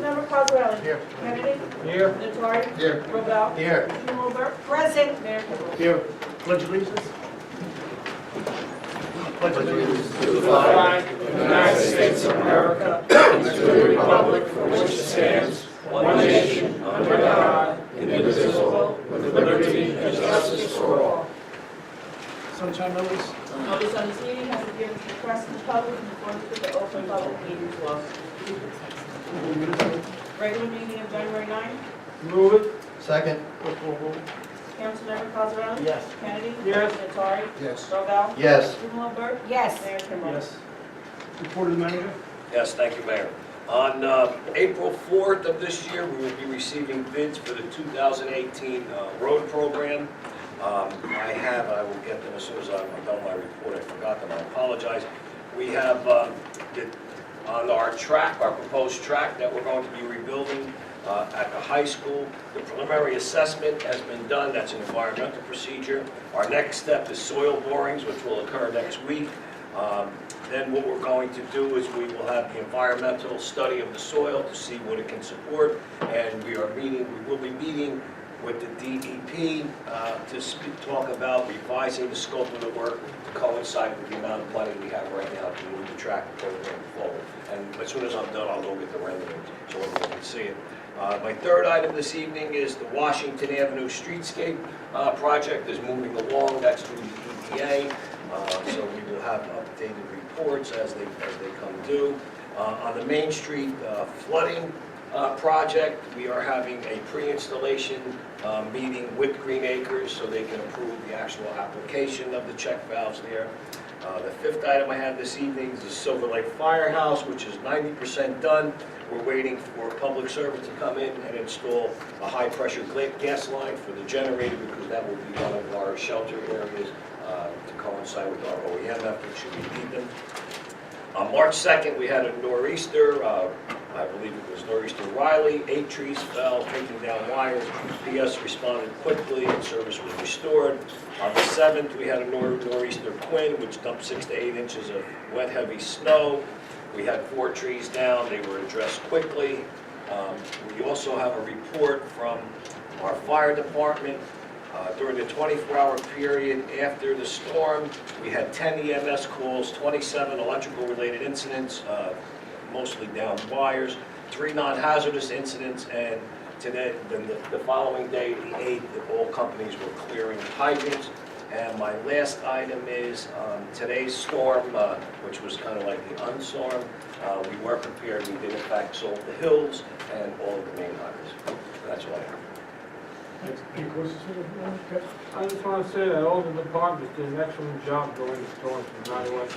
Councilmember Cosarelli? Here. Kennedy? Here. Nattari? Here. Robel? Here. Strumelberg? Present. Mayor Kimball? Here. Pledge allegiance. Pledge allegiance to the flag of the United States of America and to the republic for which it stands, one nation, under God, indivisible, with liberty and justice for all. Sunshine notice. Notice on this meeting has been given to the press and the public in accordance with the Open Public Meetings Law. Regular meeting of January 9th. Move it. Second. Councilmember Cosarelli? Yes. Kennedy? Yes. Nattari? Yes. Robel? Yes. Strumelberg? Yes. Mayor Kimball? Yes. Report of the manager. Yes, thank you, Mayor. On April 4th of this year, we will be receiving bids for the 2018 road program. I will get them as soon as I'm done my report. I forgot them, I apologize. We have on our track, our proposed track that we're going to be rebuilding at the high school. The preliminary assessment has been done. That's an environmental procedure. Our next step is soil borings, which will occur next week. Then what we're going to do is we will have the environmental study of the soil to see what it can support, and we will be meeting with the DEP to talk about revising the scope of the work to coincide with the amount of money we have right now to move the track program forward. And as soon as I'm done, I'll go get the renderings so everyone can see it. My third item this evening is the Washington Avenue Streetscape project is moving along. That's through the EPA. So we will have updated reports as they come due. On the Main Street flooding project, we are having a pre-installation meeting with Green Acres so they can approve the actual application of the check valves there. The fifth item I have this evening is the Silver Lake Firehouse, which is 90% done. We're waiting for public service to come in and install a high-pressure gas line for the generator because that will be one of our shelter areas to coincide with our OEM efforts should we need them. On March 2nd, we had a nor'easter. I believe it was nor'easter Riley. 8 trees fell, taking down wires. PS responded quickly and service was restored. On the 7th, we had a nor'easter Quinn, which dumped 6 to 8 inches of wet, heavy snow. We had 4 trees down. They were addressed quickly. We also have a report from our fire department. During the 24-hour period after the storm, we had 10 EMS calls, 27 electrical-related incidents, mostly down wires, 3 non-hazardous incidents, and today, the following day, the 8th, all companies were clearing hydrants. And my last item is today's storm, which was kind of like the unstorm. We were prepared. We did, in fact, salt the hills and all of the main highways. That's all I have. Any questions for the manager? I just want to say that all the departments did an excellent job during the storm from 9/11.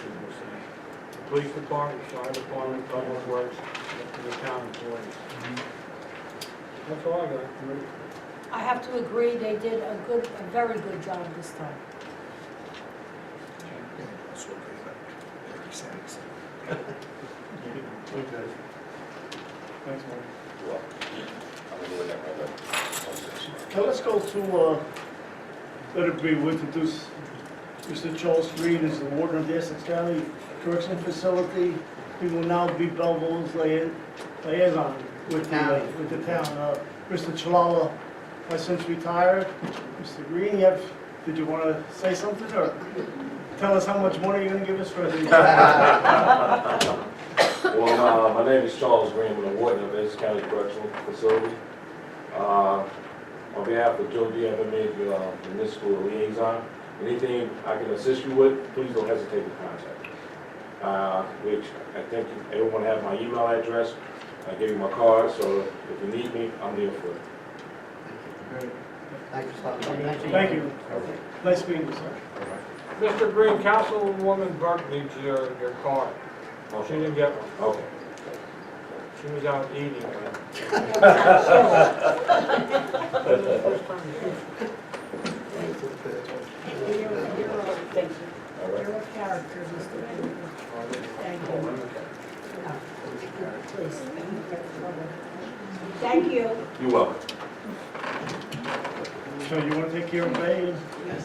The police department, fire department, public works, and the town employees. That's all I got. I have to agree, they did a very good job this time. Okay. Thanks, Mark. You're welcome. I'm going to do that right now. Now let's go to, let it be, we introduce Mr. Charles Green as the warden of the Essex County Correctional Facility. He will now be Belleville's liaison with the town. Mr. Chalala has since retired. Mr. Green, did you want to say something or tell us how much money you're going to give us for the... Well, my name is Charles Green. I'm the warden of Essex County Correctional Facility. On behalf of Joe D'Avamid, the municipal liaison, anything I can assist you with, please don't hesitate to contact me. Which I think everyone has my email address. I gave you my card, so if you need me, I'm there for it. Great. Thank you for stopping by. Thank you. Nice meeting you, sir. Mr. Green, Councilwoman Burke needs your card. She didn't get one. Okay. She was out eating. You're a character, Mr. Green. Thank you. Please. Thank you. You're welcome. So you want to take care of Bay? Yes.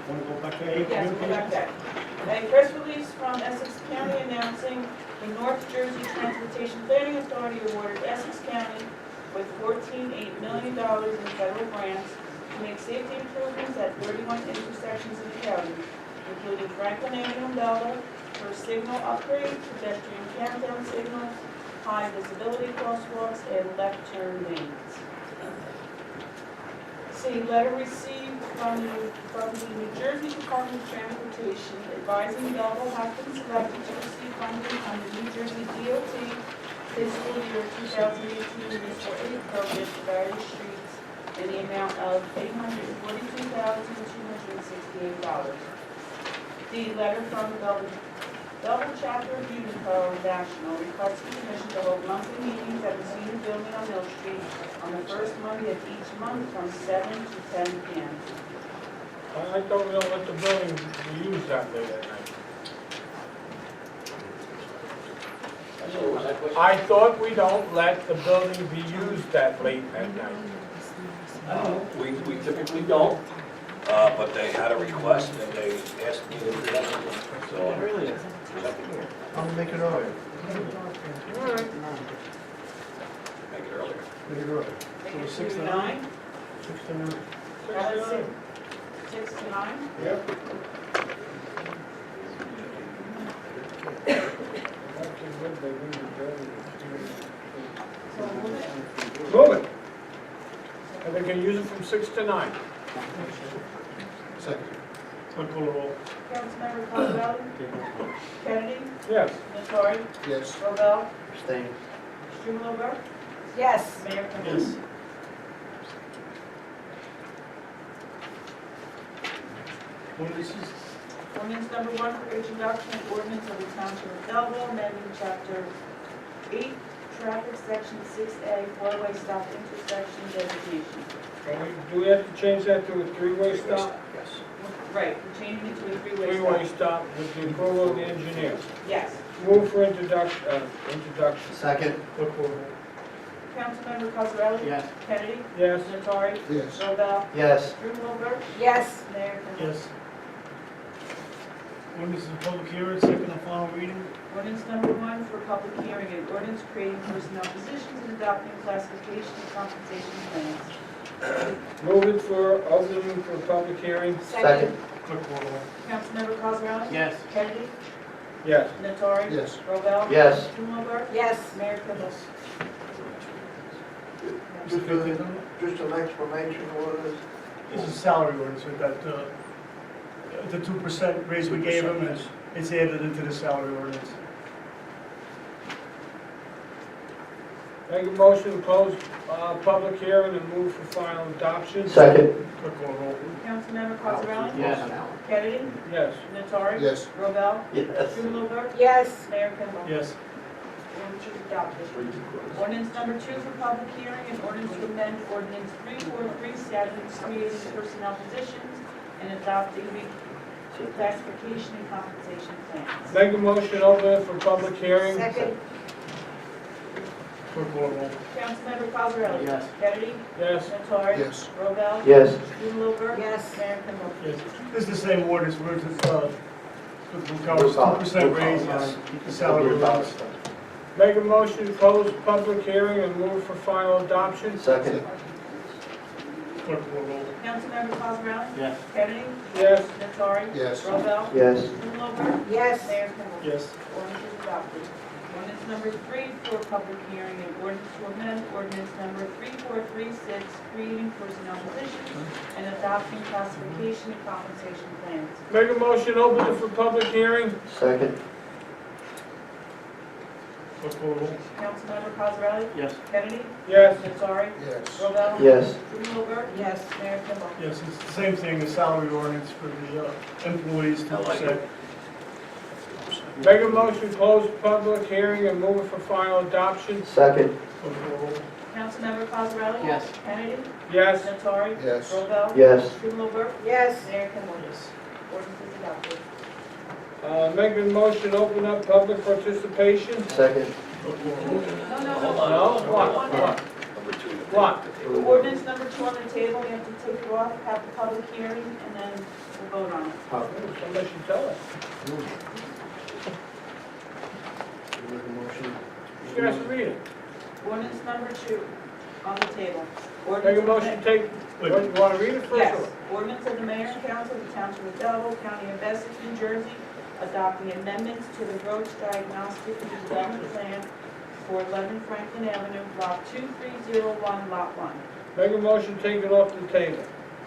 Want to go back to A? Yes, we'll go back there. A press release from Essex County announcing The North Jersey Transportation Planning Authority awarded Essex County with $14.8 million in federal grants to make safety improvements at 31 intersections in the county, including Franklin Avenue and Belleville, for signal upgrade, pedestrian countdown signals, high visibility crosswalks, and left turn lanes. C, letter received from the New Jersey Department of Transportation advising Belleville has been selected to receive funding under New Jersey DOT fiscal year 2018 municipal aid program for various streets in the amount of $842,268. D, letter from the Belleville Chapter of Unico National requesting permission to hold monthly meetings at the Senior Building on Mill Street on the first Monday of each month from 7 to 10 p.m. I thought we don't let the building be used that late at night. What was that question? I thought we don't let the building be used that late at night. We typically don't, but they had a request and they asked me to do that. So, Really? I'll make it earlier. All right. make it earlier. Make it earlier. Make it 6 to to 9. 6 to 9. That's it. 6 to 9. Yep. So move it. Move it. And they can use it from 6 to 9. Second. Clerk call the roll. Councilmember Cosarelli? Kennedy? Yes. Nattari? Yes. Robel? Abstain. Strumelberg? Yes. Mayor Kimball? Yes. Ordinances? Ordinance number 1 for introduction of ordinance of the Township of Belleville, amending Chapter 8, Traffic, Section 6A, four-way stop intersection designation. Do we have to change that to a three-way stop? Yes. Right, we're changing it to a three-way Three-way stop. stop with the approval of the engineer. Yes. Move for introduction. Second. Clerk call the roll. Councilmember Cosarelli? Yes. Kennedy? Yes. Nattari? Yes. Robel? Yes. Strumelberg? Yes. Mayor Kimball? Yes. Ordinance is public hearing, second and final reading. Ordinance number 1 for public hearing, an ordinance creating personnel positions and adopting classification and compensation plans. Move it for opening for public hearing. Second. Clerk call the roll. Councilmember Cosarelli? Yes. Kennedy? Yes. Nattari? Yes. Robel? Yes. Strumelberg? Yes. Mayor Kimball? Just an explanation, what is? This is salary ordinance with that, the 2% raise we gave him, and it's added into the salary ordinance. Make a motion to close public hearing and move for final adoption. Second. Clerk call the roll. Councilmember Cosarelli? Yes. Kennedy? Yes. Nattari? Yes. Robel? Yes. Strumelberg? Yes. Mayor Kimball? Yes. Ordinance is adopted. Ordinance number 2 for public hearing, an ordinance to amend ordinance 3437, creating personnel positions and adopting classification and compensation plans. Make a motion open it for public hearing. Second. Clerk call the roll. Councilmember Cosarelli? Yes. Kennedy? Yes. Nattari? Yes. Robel? Yes. Strumelberg? Yes. Mayor Kimball? Yes. This is the same ordinance, where it's, covers 2% raise on the salary ordinance. Make a motion to close public hearing and move for final adoption. Second. Clerk call the roll. Councilmember Cosarelli? Yes. Kennedy? Yes. Nattari? Yes. Robel? Yes. Strumelberg? Yes. Mayor Kimball? Yes. Ordinance is adopted. Ordinance number 3 for public hearing, an ordinance to amend ordinance number 3436, creating personnel positions and adopting classification and compensation plans. Make a motion open it for public hearing. Second. Clerk call the roll. Councilmember Cosarelli? Yes. Kennedy? Yes. Nattari? Yes. Robel? Yes. Strumelberg? Yes. Mayor Kimball? Yes, it's the same thing, the salary ordinance for the employees, 2%. Make a motion to close public hearing and move it for final adoption. Second. Clerk call the roll. Councilmember Cosarelli? Yes. Kennedy? Yes. Nattari? Yes. Robel? Yes. Strumelberg? Yes. Mayor Kimball? Yes. Ordinance is adopted. Make a motion to open up public participation. Second. Clerk call the roll. No. Hold on. No? What? Number 2. What? The ordinance number 2 on the table, we have to take it off, have the public hearing, and then we'll vote on it. Somebody should tell us. She has to read it. Ordinance number 2 on the table. Make a Ordinance motion, of take, you want to read it the- first? Yes. or- Ordinance of the Mayor and Council of the Township of Belleville, County of Essex, New Jersey, adopting amendments to the Roach Diagnostic and Development Plan for 11 Franklin Avenue, Block 2301, Lot 1. Make a motion, take it off the table.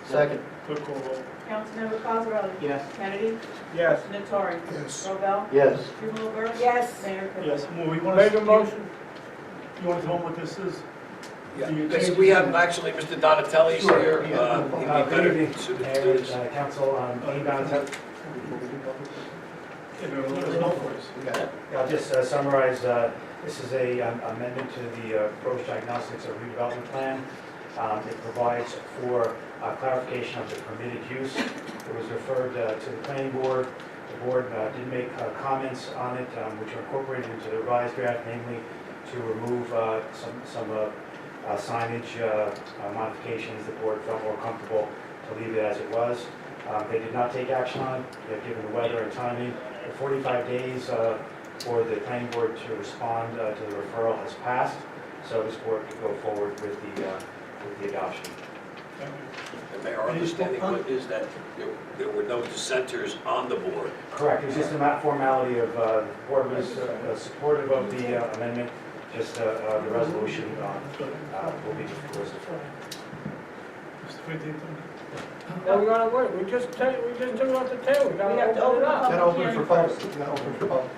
Second. Clerk call roll. Councilmember Cosarelli? Yes. Kennedy? Yes. Nattari? Yes. Robel? Yes. Strumelberg? Yes. Mayor Kibble? Yes, well, you want Make to... a motion. You want to tell them what this is? Yeah, Do you this- change we it? have actually Mr. Donatelli's here. He'd be Good better evening, suited to Mayor, do this. Council, Dean Donatello. Let us know first. Okay. I'll just summarize, this is a amendment to the Roach Diagnostics redevelopment plan. It provides for clarification of the permitted use. It was referred to the planning board. The board did make comments on it, which are incorporated into the revised draft, namely to remove some signage modifications. The board felt more comfortable to leave it as it was. They did not take action on it, given the weather and timing. The 45 days for the planning board to respond to the referral has passed, so this board could go forward with the adoption. And Mayor, our understanding is that there were no dissenters on the board. Correct, it was just a formality of, the board was supportive of the amendment, just the resolution will be disclosed. Mr. Franklin. Now we gotta wait, we just took it off the table, we We gotta have to open it open up. Then open for public. Then open for public.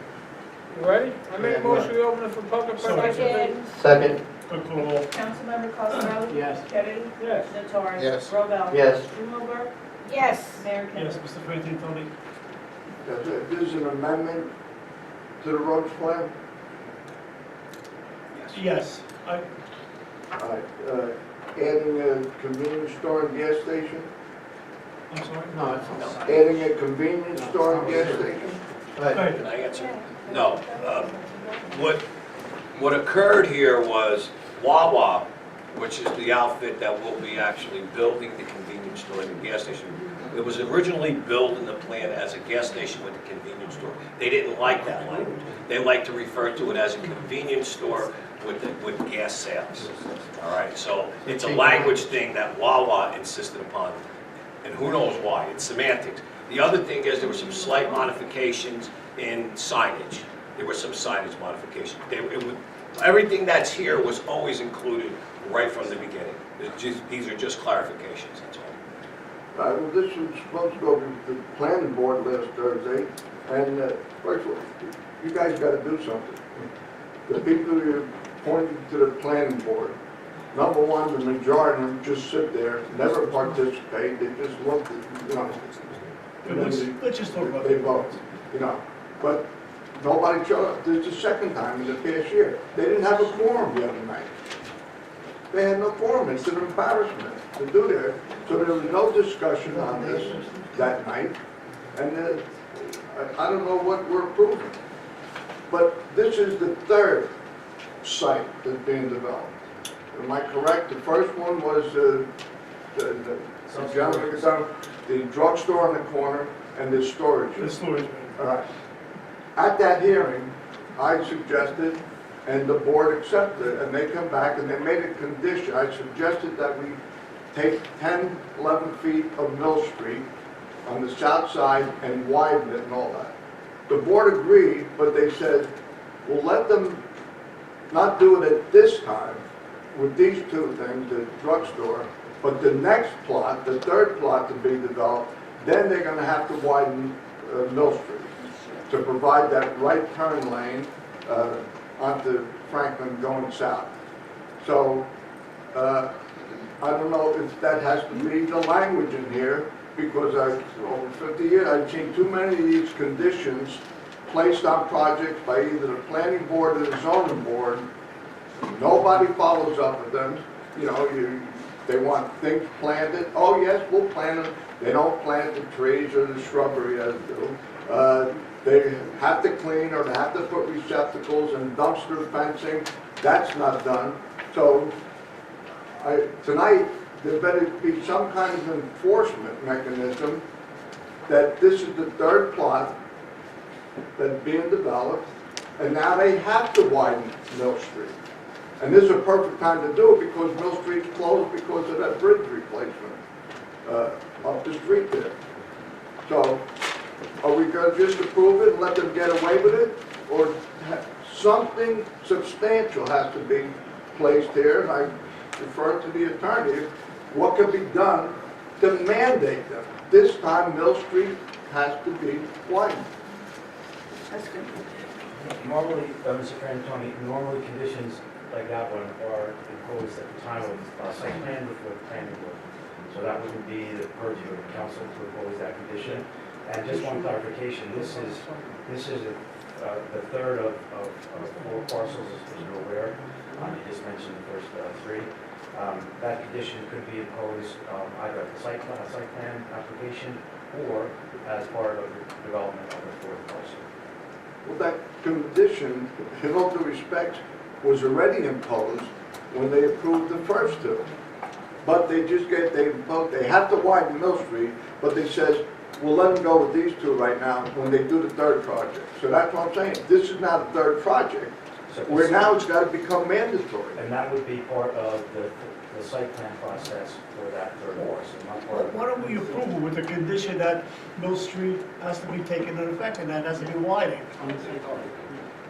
You ready? I make a motion, we open it for public participation. Second. Clerk call roll. Councilmember Cosarelli? Yes. Kennedy? Yes. Nattari? Yes. Robel? Yes. Strumelberg? Yes. Mayor Kibble? Yes, Mr. Franklin, Tony. This is an amendment to the roads plan? Yes. All right, adding a convenience store and gas station? I'm sorry? No, it's not. Adding a convenience store and gas station? Right. Can I answer? No. What occurred here was Wawa, which is the outfit that will be actually building the convenience store and the gas station. It was originally built in the plan as a gas station with a convenience store. They didn't like that language. They like to refer to it as a convenience store with gas sales. All right, so it's a language thing that Wawa insisted upon, and who knows why, it's semantics. The other thing is there were some slight modifications in signage. There were some signage modifications. Everything that's here was always included right from the beginning. These are just clarifications, that's all. Well, this was supposed to go to the planning board last Thursday, and first of all, you guys gotta do something. The people you're pointing to the planning board, number one, the majority of them just sit there, never participate, they just look at, you know. and then Let's just talk about They it. vote, you know, but nobody showed up. This is the second time in the past year. They didn't have a quorum the other night. They had no quorum, it's an embarrassment to do that. So there was no discussion on this that night, and I don't know what we're approving. But this is the third site that's being developed. Am I correct? The first one was the gentleman, the drugstore on the corner and the storage. The storage. All right. At that hearing, I suggested, and the board accepted it, and they come back and they made a condition. I suggested that we take 10, 11 feet of Mill Street on the south side and widen it and all that. The board agreed, but they said, we'll let them not do it at this time with these two things, the drugstore, but the next plot, the third plot to be developed, then they're gonna have to widen Mill Street to provide that right turn lane onto Franklin going south. So, I don't know if that has to be the language in here, because over 50 years, I've seen too many of these conditions placed on projects by either the planning board or the zoning board. Nobody follows up with them. You know, they want things planted. Oh, yes, we'll plant them. They don't plant the trees or the shrubbery as do. They have to clean or they have to put receptacles and dumpster fencing. That's not done. So tonight, there better be some kind of enforcement mechanism that this is the third plot that's being developed, and now they have to widen Mill Street. And this is a perfect time to do it because Mill Street's closed because of that bridge replacement up the street there. So, are we gonna just approve it and let them get away with it? Or something substantial has to be placed here, and I refer to the attorney, what can be done to mandate them? This time, Mill Street has to be widened. That's good. Normally, Mr. Frantoni, normally conditions like that one are imposed at the time of site plan before the planning board. So that wouldn't be the purview of the council to impose that condition. And just one clarification, this is the third of 4 parcels, as you're aware. You just mentioned the first 3. That condition could be imposed either at the site plan application or as part of the development of the 4th parcel. Well, that condition, in all due respect, was already imposed when they approved the first 2. But they have to widen Mill Street, but they says, we'll let them go with these 2 right now when they do the 3rd project. So that's what I'm saying. This is now the 3rd project, where now it's got to become mandatory. And that would be part of the site plan process for that 3rd parcel, not part of. Why don't we approve it with the condition that Mill Street has to be taken into effect and that has to be widened?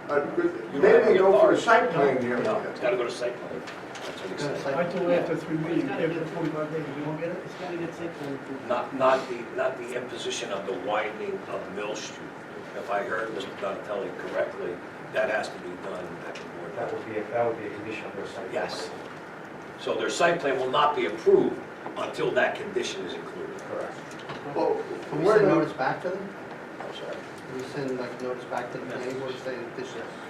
They didn't go for the site plan here. No, it's gotta go to site plan. That's what he said. I told you after 3 meetings, after 45 days, you won't get it? It's gotta get site plan approved. Not the imposition of the widening of Mill Street. If I heard Mr. Donatelli correctly, that has to be done at the board. That would be a condition of their site. plan. Yes. So their site plan will not be approved until that condition is included. Correct. Well, Can we where send do- notice back to them? I'm sorry. Can we send like notice back to the planning board saying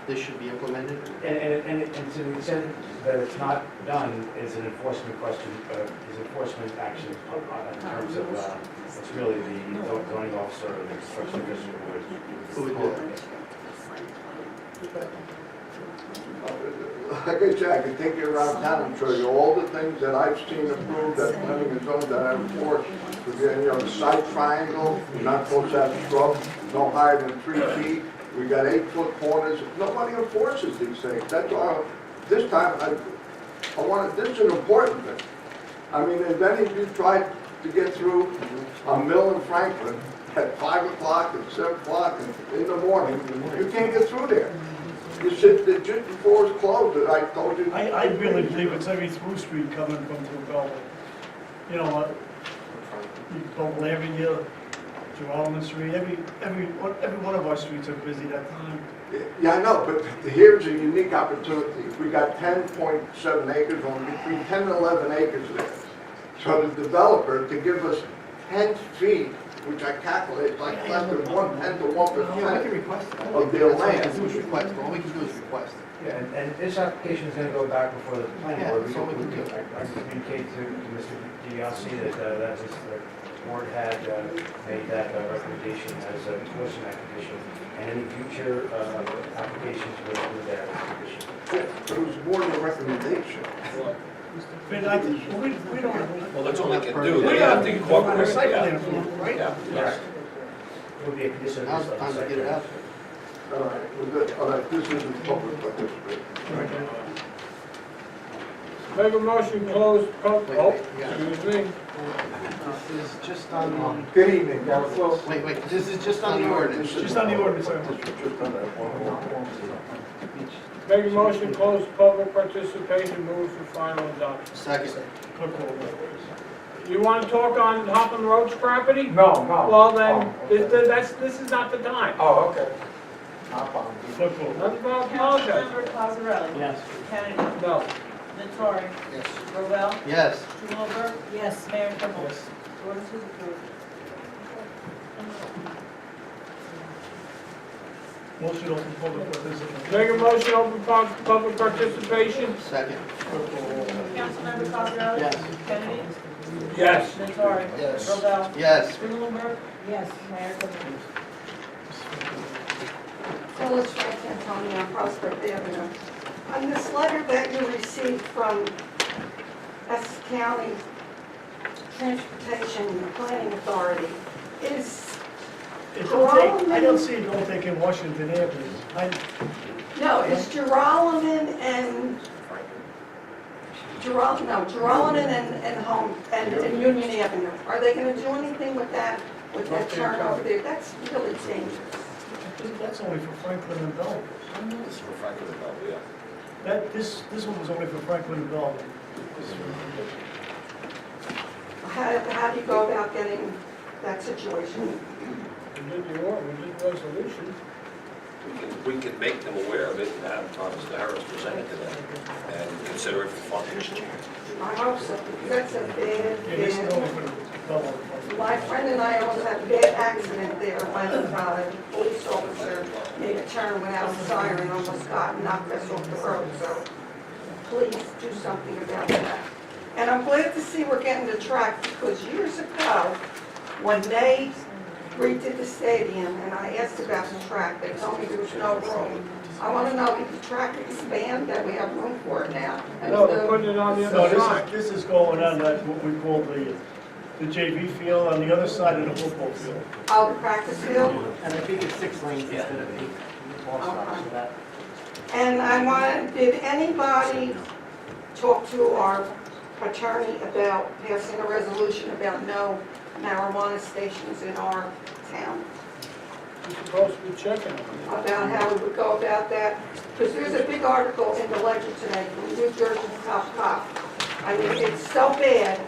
this should be implemented? And to the extent that it's not done is an enforcement question, is enforcement action in terms of, it's really the zoning officer or the construction official Who who would would. do that? Like I said, I can take you around town and show you all the things that I've seen approved that planning and zoning that I've enforced. The site triangle, you're not supposed to have shrubs no higher than 3 feet. We got 8-foot corners. Nobody enforces these things. That's why, this time, this is an important thing. I mean, if any of you tried to get through a mill in Franklin at 5 o'clock and 7 o'clock in the morning, you can't get through there. You sit there just before it's closed, and I told you. I really believe it's every through street coming from through Belleville. You know what? Belleville Avenue, Geralman Street, every one of our streets are busy that time. Yeah, I know, but here's a unique opportunity. We got 10.7 acres, only between 10 and 11 acres there. So the developer to give us 10 feet, which I calculate is like less than 1/10 of Yeah, we can 1% request it. of their That's all we land. can do is request. All we can do is request. Yeah, and this application is going to go back before the planning Yeah, board. that's all we can do. I communicate to Mr. DiBiase that the board had made that recommendation as a enforcement that condition, and any future applications would include that as a condition. It was more than a recommendation. But I think, we don't have. Well, that's all they can do. They have to incorporate it. Site plan Yeah. approval, right? Yeah. Yes. It would be a condition of Now's this. the time to get it out. All right, well, good. All right, this isn't public participation. Make a motion, close, yeah. excuse me. This is just on the, Good evening. wait, this is just on the ordinance. Just on the ordinance, sir. Just on that one. Make a motion, close public participation, move for final adoption. Second. Clerk call. You want to talk on Hoppin Road's property? No. Well, then, this is not the time. Oh, okay. Clerk call. Nothing about apologize. Councilmember Cosarelli? Yes. Kennedy? No. Nattari? Yes. Robel? Yes. Strumelberg? Yes. Mayor Kimball? Yes. Ordinance is approved. Motion open public participation. Make a motion, open public participation? Second. Clerk call. Councilmember Cosarelli? Yes. Kennedy? Yes. Nattari? Yes. Robel? Yes. Strumelberg? Yes. Mayor Kimball? Phyllis Frank Antonio on Prospect Avenue. On this letter that you received from Essex County Transportation Planning Authority, is It don't take, I don't see it don't take in Washington Avenue. No, it's Geralman and, Geralman and Union Avenue. Are they gonna do anything with that turn over there? That's really dangerous. I think that's only for Franklin and Belleville. This is for Franklin and Belleville, yeah. This one was only for Franklin and Belleville. How do you go about getting that situation? We did the order, we did the resolution. We can make them aware of it and have Thomas Harris present it to them and consider it for funding. I hope so, because that's a Yeah, this is bad, only for the Belleville. my friend and I almost had a bad accident there when a police officer made a turn without a siren, almost knocked us off the road, so please do something about that. And I'm glad to see we're getting the track, because years ago, when they redid the stadium, and I asked about the track, they told me there was no room. I want to know, did the track expand, that we have room for it now? And No, the- we're putting it on the No, other side. this is going on that, what we call the JV field on the other side of the football field. Oh, the practice field? And I think it's 6 lanes instead of 8. Okay. And I want, did anybody talk to our attorney about passing a resolution about no marijuana stations in our town? You're supposed to be checking them. About how we would go about that? Because there's a big article in the Ledger today from New Jersey's top cop. I mean, it's so bad,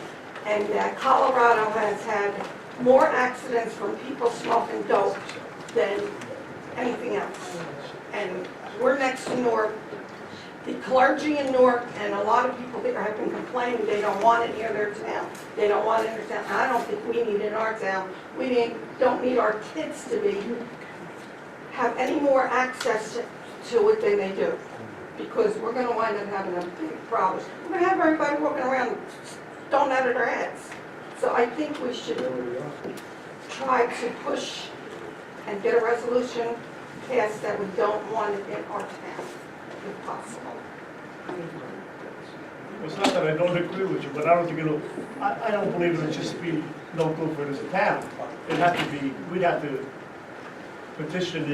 and Colorado has had more accidents from people smoking dope than anything else. And we're next to Newark. The clergy in Newark and a lot of people there have been complaining they don't want it near their town. They don't want it in their town. I don't think we need it in our town. Don't need our kids to have any more access to it than they do. Because we're gonna wind up having a big problem. We're gonna have everybody walking around stoned out of their heads. So I think we should try to push and get a resolution passed that we don't want it in our town, if possible. It's not that I don't agree with you, but I don't think I don't believe it'll just be no good for this town. It'd have to be, we'd have to petition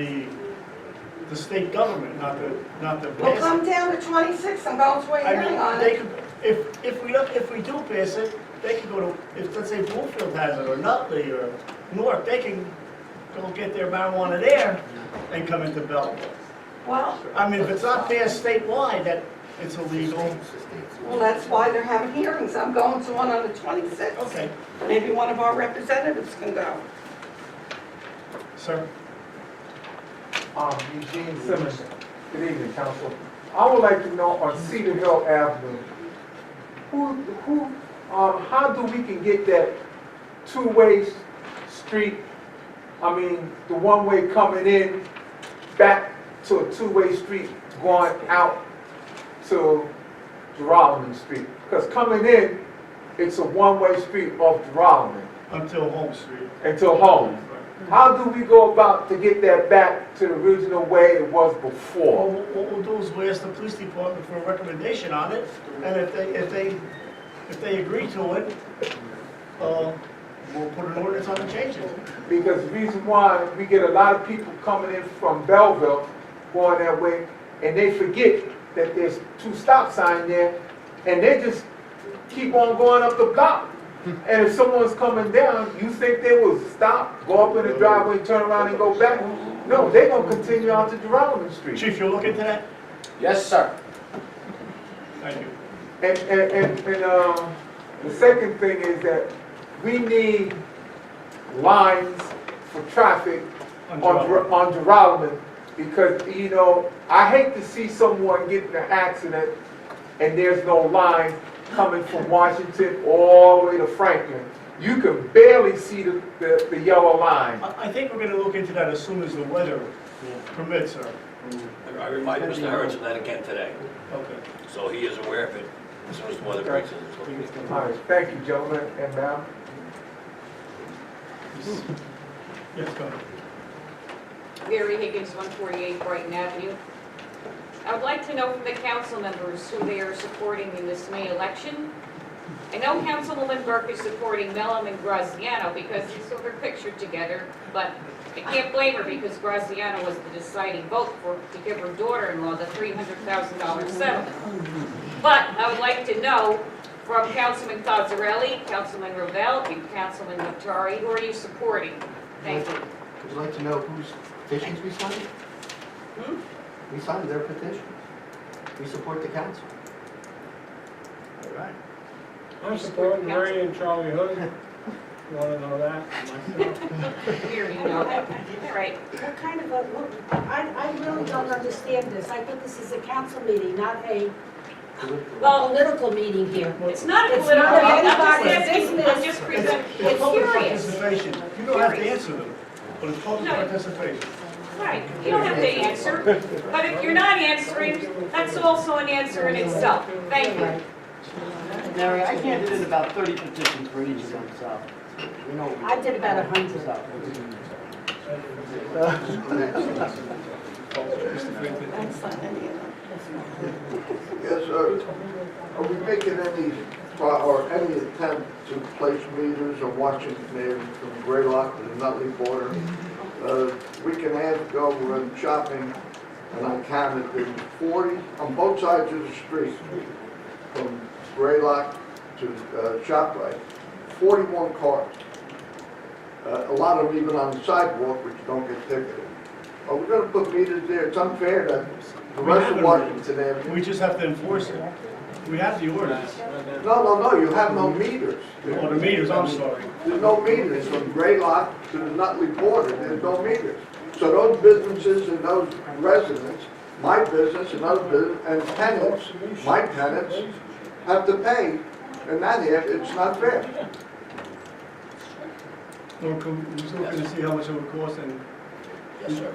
the state government, not the We'll pass come it. down to 26 and go to a I hearing on mean, they it. could, if we do pass it, they could go to, if, let's say Bloomfield has it, or Nutley, or Newark, they can go get their marijuana there and come into Belleville. Well, I mean, if it's not passed statewide, that it's illegal. well, that's why they're having hearings. I'm going to one on the 26th. Okay, Maybe one of our representatives can go. sir. Eugene Simmons. Good evening, council. I would like to know on Cedar Hill Avenue, how do we can get that two-way street, I mean, the one-way coming in, back to a two-way street going out to Geralman Street? Because coming in, it's a one-way street off Geralman Until Home Street. until home. How do we go about to get that back to the original way it was Well, before? what we'll do is we'll ask the police department for a recommendation on it, and if they agree to it, we'll put an ordinance on and change it. Because the reason why, we get a lot of people coming in from Belleville, going that way, and they forget that there's 2 stop signs there, and they just keep on going up the block. And if someone's coming down, you think they will stop, go up in the driveway, turn around and go back? No, they're gonna continue on to Geralman Street. Chief, you'll look into that? Yes, sir. Thank you. And the second thing is that we need lines for traffic on Geralman, because, you know, I hate to see someone get in an accident and there's no line coming from Washington all the way to Franklin. You can barely see the yellow line. I think we're gonna look into that as soon as the weather permits, sir. I reminded Mr. Harris of that again today, Okay. so he is aware of it as soon as the weather breaks. All right, thank you, gentlemen and ma'am. Yes, go ahead. Mary Higgins, 148 Brighton Avenue. I would like to know from the council members who they are supporting in this May election. I know Councilwoman Burke is supporting Mellon and Graziano because they sort of pictured together, but I can't blame her because Graziano was the deciding vote to give her daughter-in-law the $300,000 settlement. But I would like to know from Councilman Cosarelli, Councilman Rovell, and Councilman Notari, who are you supporting? Thank you. Would you like to know whose petitions we signed? We signed their petitions. We support the council. All right. I'm supporting Mary and Charlie Hood. You wanna know that? Myself. Here, you know that. All right. What kind of a, I really don't understand this. I think this is a council meeting, not a Well, political meeting here. it's not a It's political, not I'm anybody's just asking, I'm business. just presenting, It's it's public curious. participation. You don't have to answer them, but it's public No. participation. Right, you don't have to answer, but if you're not answering, that's also an answer in itself. Thank you. Mary, I handed in about 30 petitions for each of them, so, you know. I did about 100. Yes, sir. Are we making any, or any attempt to place meters on Washington Avenue from Graylock to the Nutley border? Week and a half ago, we went shopping, and I counted, there were 40, on both sides of the street, from Graylock to ShopRite, 41 cars. A lot of them even on the sidewalk, which don't get ticketed. Are we gonna put meters there? It's unfair that the rest of Washington Avenue. We just have to enforce it. We have the ordinance. No, you have no meters. Or the meters, I'm sorry. There's no meters from Graylock to the Nutley border, there's no meters. So those businesses and those residents, my business and other business, and tenants, my tenants, have to pay, and that here, it's not fair. We're just looking to see how much it would cost and. Yes, sir.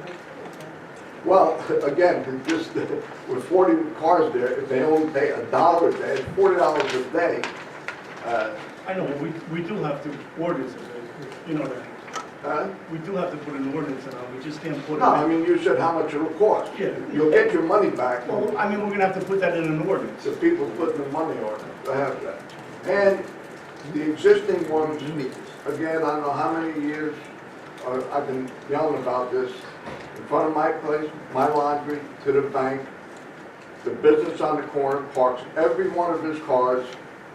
Well, again, just with 40 cars there, if they only pay $1 a day, $40 a day, I know, but we do have to ordinance it, you know that. We do have to put an ordinance in it, we just can't put it. no, I mean, you said how much it'll cost. Yeah. You'll get your money back. Well, I mean, we're gonna have to put that in an ordinance. The people putting the money on it, I have that. And the existing ones, again, I don't know how many years I've been yelling about this. In front of my place, my laundry, to the bank, the business on the corner parks every one of his cars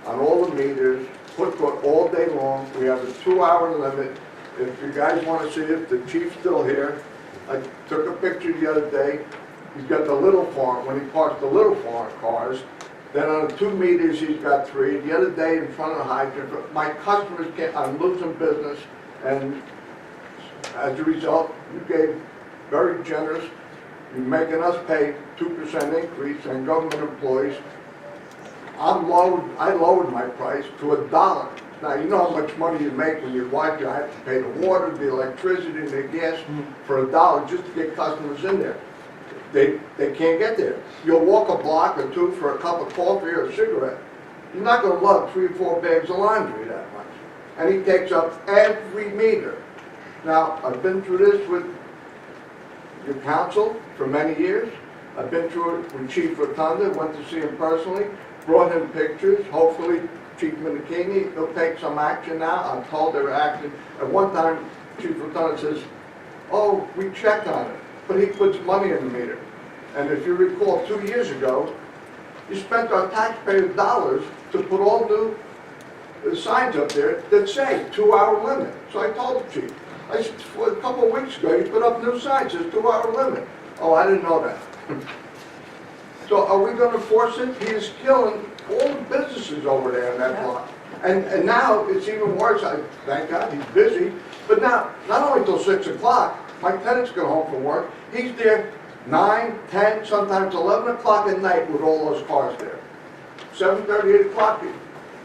on all the meters, put all day long. We have a 2-hour limit. If you guys want to see it, the chief's still here. I took a picture the other day. He's got the little farm, when he parks the little farm cars, then on the 2 meters, he's got 3. The other day in front of the hydrant, my customers can't, I'm losing business, and as a result, you gave very generous, you're making us pay 2% increase, and government employees, I lowered my price to $1. Now, you know how much money you make when you're watching, I have to pay the water, the electricity, and the gas for $1 just to get customers in there. They can't get there. You'll walk a block or 2 for a cup of coffee or a cigarette. You're not gonna lug 3 or 4 bags of laundry that much. And he takes up every meter. Now, I've been through this with your council for many years. I've been through it with Chief Rotunda, went to see him personally, brought him pictures. Hopefully, Chief Minikini, he'll take some action now. I'm told they're acting. At one time, Chief Rotunda says, oh, we checked on it, but he puts money in the meter. And if you recall, 2 years ago, you spent our taxpayers' dollars to put all new signs up there that say 2-hour limit. So I told the chief, I said, a couple of weeks ago, you put up new signs, says 2-hour limit. Oh, I didn't know that. So are we gonna force it? He is killing all the businesses over there in that block. And now it's even worse. Thank God he's busy. But now, not only till 6 o'clock, my tenants get home from work, he's there 9, 10, sometimes 11 o'clock at night with all those cars there. 7:30, 8 o'clock, he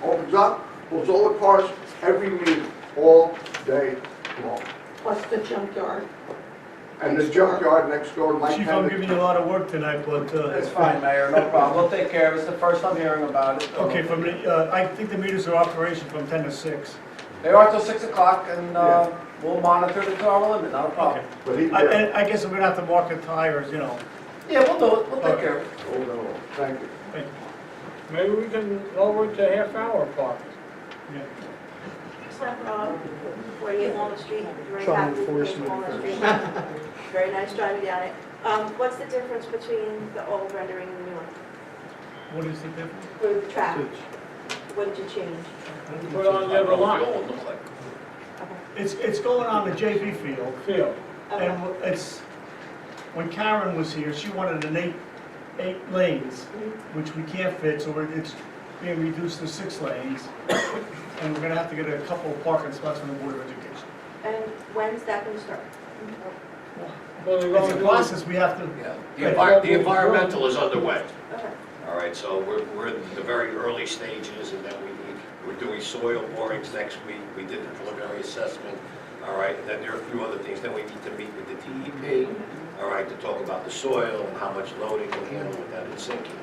opens up, pulls all the cars, every meeting, all day long. Plus the junkyard. And the junkyard next door, my Chief, I'm tenant. giving you a lot of work tonight, but, It's fine, Mayor, no problem. We'll take care of it. It's the first I'm hearing about it. okay, from the, I think the meters are operation from 10 to 6. They are till 6 o'clock, and Yeah. we'll monitor the 2-hour limit, not a problem. But he, And I guess we're gonna have to mark the tires, you know. Yeah, we'll do it. We'll take care of it. hold on, thank you. Thank Maybe we can lower it to half-hour parking. Forty-eight Walnut Street, very Trying happy with enforcement. Walnut Street. Very nice driving down it. What's the difference between the old rendering and the new one? What is the difference? For the traffic, what did you change? Put on the other line. It's going on the JV field. Field. And it's, when Karen was here, she wanted an eight lanes, which we can't fit, so it's being reduced to 6 lanes. And we're gonna have to get a couple of parking spots from the Board of Education. And when's that going to start? Well, they're It's gonna a do- process we have to, Yeah, the environmental is underway. Okay. All right, so we're in the very early stages, and then we're doing soil borings next week. We did the preliminary assessment, all right, and then there are a few other things. Then we need to meet with the DEP, all right, to talk about the soil and how much load it can handle without it sinking,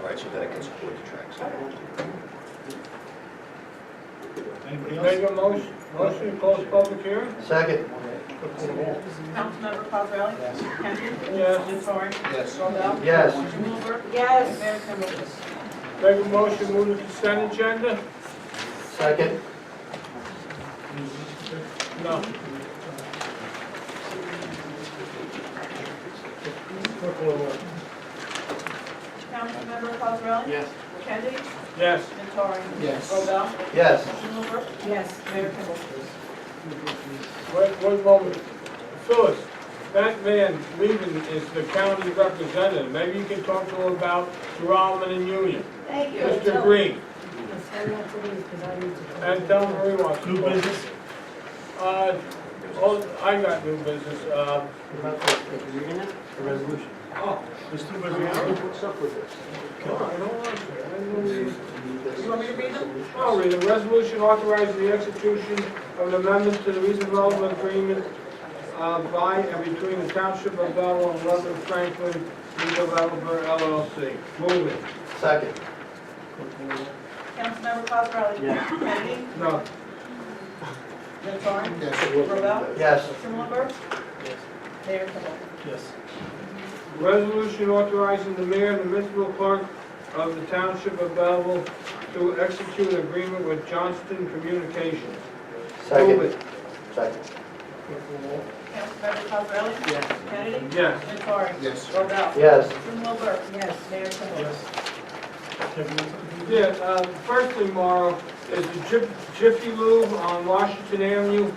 all right, so that it can support the tracks. anybody Make else? a motion to close public hearing? Second. Councilmember Cosarelli? Yes. Kennedy? Yes. Nattari? Yes. Robel? Yes. Strumelberg? Yes. Mayor Kimball? Make a motion, move the consent agenda? Second. No. Councilmember Cosarelli? Yes. Kennedy? Yes. Nattari? Yes. Robel? Yes. Strumelberg? Yes. Mayor Kimball? Wait, one moment. Phyllis, that man leaving is the county representative. Maybe you can talk to him about Geralman and Union. Thank you. Mr. Green, Let's hurry up to these, because I need to. and tell him where he wants to New go. business? I got new business. The resolution. Oh, There's 2 business. What's up with this? hold on a second. I didn't know these. You want me to read them? I'll read a resolution authorizing the execution of an amendment to the redevelopment agreement by and between the Township of Belleville and Lebanon Franklin Redeveloper LLC. Move it. Second. Councilmember Cosarelli? Yes. Kennedy? No. Nattari? Yes. Robel? Yes. Strumelberg? Mayor Kimball? Yes. Resolution authorizing the mayor and the municipal clerk of the Township of Belleville to execute an agreement with Johnston Communications. Second. Move it. Second. Councilmember Cosarelli? Yes. Kennedy? Yes. Nattari? Yes. Robel? Yes. Strumelberg? Yes. Mayor Kimball? Yes. Kevin, what's up? Yeah, first thing tomorrow is the Jiffy Lube on Washington Avenue.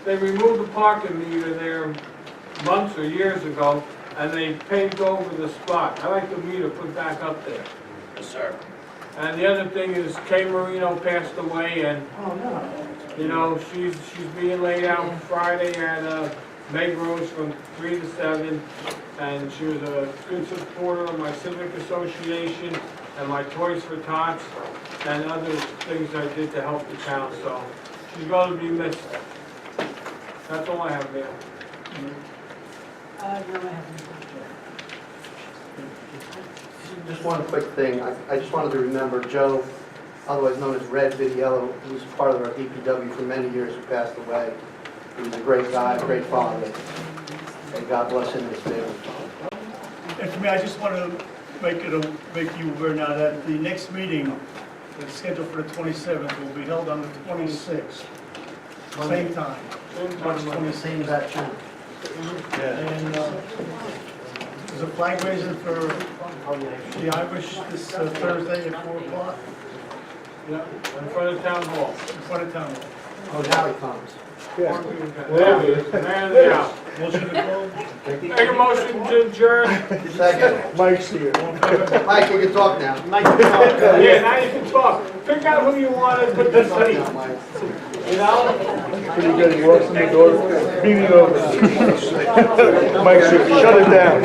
They removed the parking meter there months or years ago, and they paved over the spot. I like the meter put back up there. Yes, sir. And the other thing is Kay Marino passed away, and, you know, she's being laid out Friday at Meg Rose from 3 to 7, and she was a good supporter of my civic association and my Toys for Tots and other things I did to help the town, so she's going to be missed. That's all I have there. No, I haven't. Just one quick thing. I just wanted to remember Joe, otherwise known as Red Vidiello, who was part of our DPW for many years, who passed away. He was a great guy, a great father, and God bless him and his family. And for me, I just want to make you aware now that the next meeting that's scheduled for the 27th will be held on the 26th, same time, March 26th. Same as that channel. And there's a flag raising for the Irish this Thursday at 4 o'clock Yeah, in front of Town Hall. in front of town. Oh, now he comes. There it is, man, yeah. Motion to close? Make a motion to adjourn. Second. Mike's here. Mike, you can talk now. Yeah, now you can talk. Pick out who you want to put this seat, Now, Mike. you know? Pretty good, he walks in the door, meeting over. Mike's here, shut it down.